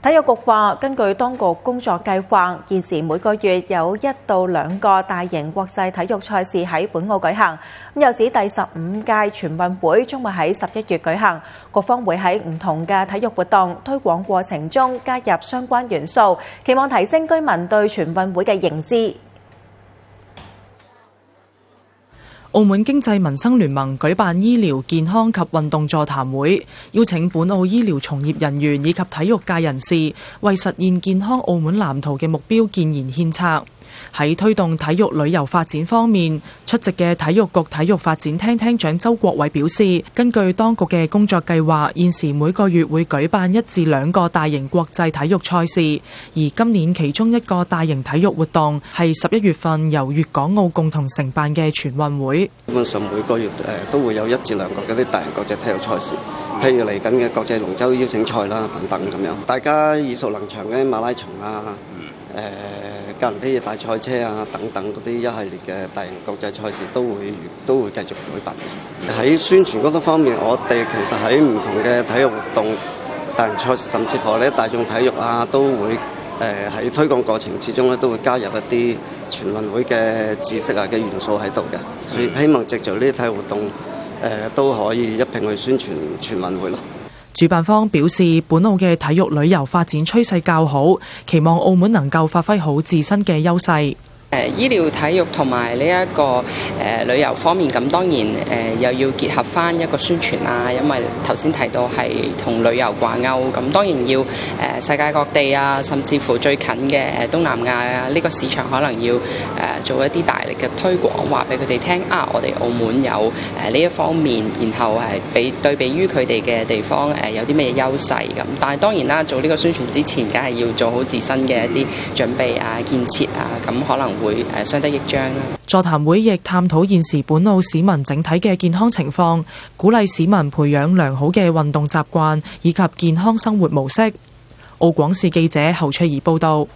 體育局話，根據當局工作計劃，現時每個月有1到2個大型國際體育賽事喺本澳舉行。又指第15屆全運會將會喺11月舉行，局方會喺唔同嘅體育活動推廣過程中加入相關元素，期望提升居民對全運會嘅認知。澳門經濟民生聯盟舉辦醫療健康及運動座談會，邀請本澳醫療從業人員以及體育界人士為實現健康澳門藍圖嘅目標建言獻策。喺推動體育旅遊發展方面，出席嘅體育局體育發展廳廳長周國偉表示，根據當局嘅工作計劃，現時每個月會舉辦1至2個大型國際體育賽事，而今年其中一個大型體育活動係11月份由粵港澳共同承辦嘅全運會。基本上每個月都會有1至2個嗰啲大型國際體育賽事，譬如嚟緊嘅國際龍舟邀請賽啦等等咁樣，大家耳熟能詳嘅馬拉松啊。格蘭披治大賽車啊等等嗰啲一系列嘅大型國際賽事都會繼續舉辦。喺宣傳嗰方面，我哋其實喺唔同嘅體育活動、大型賽事，甚至乎咧大眾體育啊，都會喺推廣過程之中咧都會加入一啲全運會嘅知識啊嘅元素喺度嘅，所以希望藉著呢啲體育活動都可以一併去宣傳全運會咯。主辦方表示，本澳嘅體育旅遊發展趨勢較好，期望澳門能夠發揮好自身嘅優勢。醫療體育同埋呢一個旅遊方面，咁當然又要結合翻一個宣傳啦，因為頭先提到係同旅遊掛鈎，咁當然要世界各地啊，甚至乎最近嘅東南亞啊呢個市場，可能要做一啲大力嘅推廣，話俾佢哋聽啊，我哋澳門有呢一方面，然後係對比於佢哋嘅地方有啲咩優勢咁。但係當然啦，做呢個宣傳之前，梗係要做好自身嘅一啲準備啊、建設啊，咁可能會相得益彰啦。座談會亦探討現時本澳市民整體嘅健康情況，鼓勵市民培養良好嘅運動習慣以及健康生活模式。澳廣視記者侯翠怡報導。